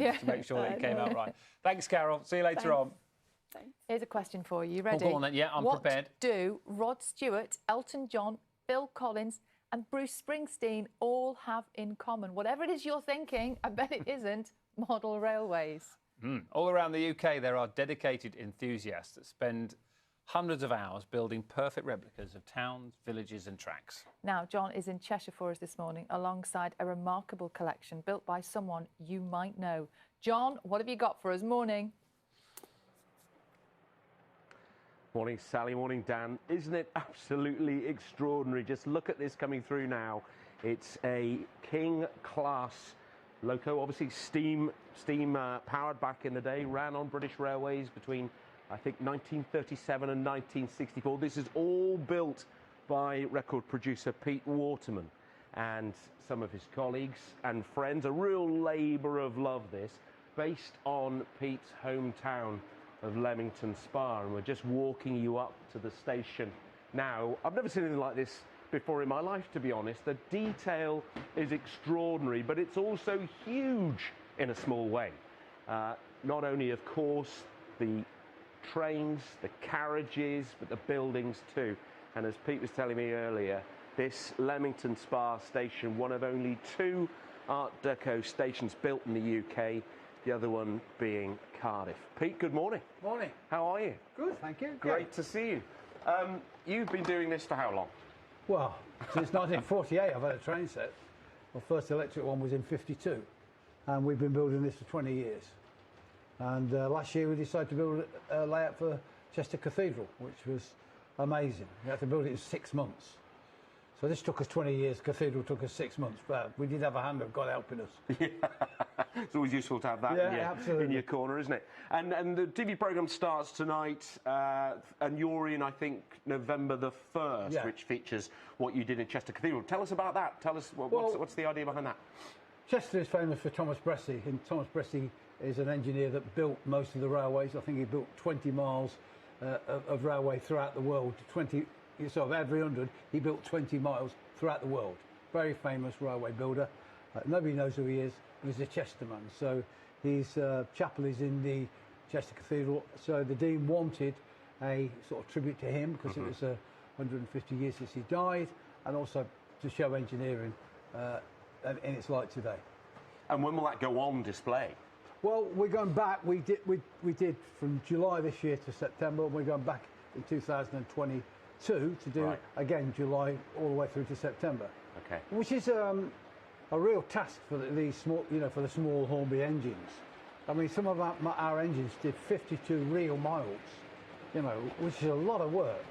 just to make sure that it came out right. Thanks, Carol. See you later on. Thanks. Here's a question for you. Ready? Oh, go on then. Yeah, I'm prepared. What do Rod Stewart, Elton John, Bill Collins and Bruce Springsteen all have in common? Whatever it is you're thinking, I bet it isn't model railways. All around the UK, there are dedicated enthusiasts that spend hundreds of hours building perfect replicas of towns, villages and tracks. Now, John is in Cheshire for us this morning alongside a remarkable collection built by someone you might know. John, what have you got for us? Morning. Morning, Sally. Morning, Dan. Isn't it absolutely extraordinary? Just look at this coming through now. It's a King-class loco, obviously steam powered back in the day, ran on British Railways between, I think, 1937 and 1964. This is all built by record producer Pete Waterman and some of his colleagues and friends. A real labour of love, this, based on Pete's hometown of Leamington Spa, and we're just walking you up to the station now. I've never seen anything like this before in my life, to be honest. The detail is extraordinary, but it's also huge in a small way. Not only, of course, the trains, the carriages, but the buildings too. And as Pete was telling me earlier, this Leamington Spa station, one of only 2 Art Deco stations built in the UK, the other one being Cardiff. Pete, good morning. Morning. How are you? Good, thank you. Great to see you. You've been doing this for how long? Well, since 1948 I've had a train set. My first electric one was in 52, and we've been building this for 20 years. And last year we decided to build a layout for Chester Cathedral, which was amazing. We had to build it in 6 months. So this took us 20 years, Cathedral took us 6 months, but we did have a hand of God helping us. Yeah. It's always useful to have that in your corner, isn't it? And the TV programme starts tonight, and you're in, I think, November the 1st, which features what you did in Chester Cathedral. Tell us about that. Tell us, what's the idea behind that? Chester is famous for Thomas Bressey, and Thomas Bressey is an engineer that built most of the railways. I think he built 20 miles of railway throughout the world. So of every 100, he built 20 miles throughout the world. Very famous railway builder. Nobody knows who he is. He's a Chester man. So his chapel is in the Chester Cathedral. So the Dean wanted a sort of tribute to him because it was 150 years since he died, and also to show engineering in its light today. And when will that go on display? Well, we're going back. We did from July this year to September. We're going back in 2022 to do again July all the way through to September. Okay. Which is a real task for these small, for the small Hornby engines. I mean, some of our engines did 52 real miles, which is a lot of work.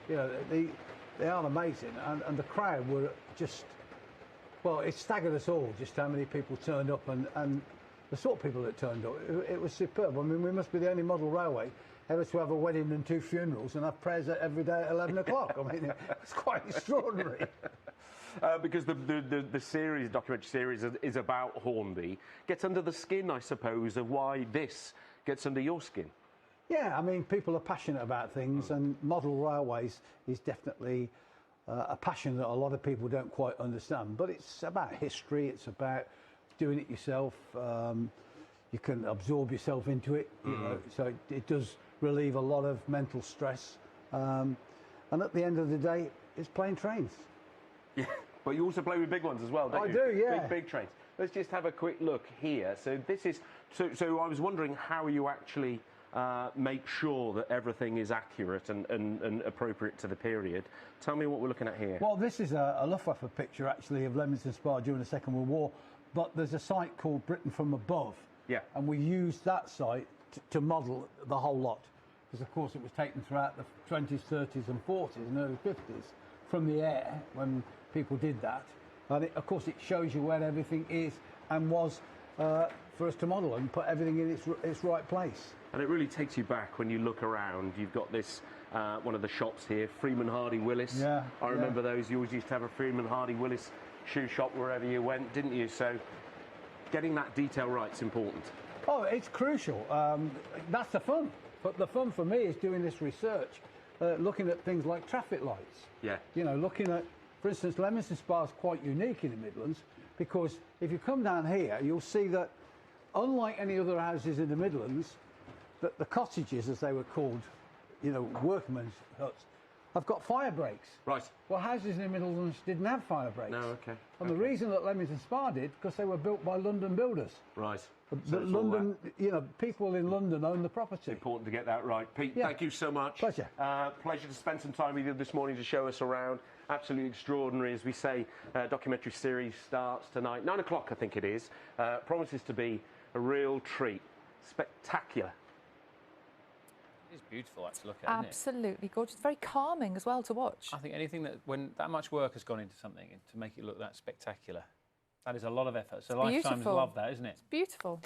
They are amazing, and the crowd were just, well, it staggered us all just how many people turned up and the sort of people that turned up. It was superb. I mean, we must be the only model railway ever to have a wedding and 2 funerals and have prayers every day at 11 o'clock. I mean, it's quite extraordinary. Because the series, documentary series, is about Hornby. Gets under the skin, I suppose, of why this gets under your skin. Yeah, I mean, people are passionate about things, and model railways is definitely a passion that a lot of people don't quite understand. But it's about history, it's about doing it yourself. You can absorb yourself into it, so it does relieve a lot of mental stress. And at the end of the day, it's playing trains. Yeah, but you also play with big ones as well, don't you? I do, yeah. Big trains. Let's just have a quick look here. So this is, so I was wondering how you actually make sure that everything is accurate and appropriate to the period. Tell me what we're looking at here. Well, this is a Luftwaffe picture, actually, of Leamington Spa during the Second World War, but there's a site called Britain from Above. Yeah. And we used that site to model the whole lot, because, of course, it was taken throughout the 20s, 30s and 40s and early 50s from the air when people did that. And of course, it shows you where everything is and was for us to model and put everything in its right place. And it really takes you back when you look around. You've got this, one of the shops here, Freeman Hardy Willis. Yeah. I remember those. You always used to have a Freeman Hardy Willis shoe shop wherever you went, didn't you? So getting that detail right is important. Oh, it's crucial. That's the fun. But the fun for me is doing this research, looking at things like traffic lights. Yeah. Looking at, for instance, Leamington Spa is quite unique in the Midlands, because if you come down here, you'll see that unlike any other houses in the Midlands, the cottages, as they were called, you know, workmen's huts, have got fire breaks. Right. Well, houses in the Midlands didn't have fire breaks. No, okay. And the reason that Leamington Spa did, because they were built by London builders. Right. The London, you know, people in London own the property. Important to get that right. Pete, Yeah. thank you so much. Pleasure. Pleasure to spend some time with you this morning to show us around. Absolutely extraordinary, as we say. Documentary series starts tonight, 9 o'clock, I think it is. Promises to be a real treat. Spectacular. It's beautiful to look at, isn't it? Absolutely gorgeous. Very calming as well to watch. I think anything that, when that much work has gone into something to make it look that spectacular, that is a lot of effort. So lifetimes beautiful. love that, isn't it? It's beautiful.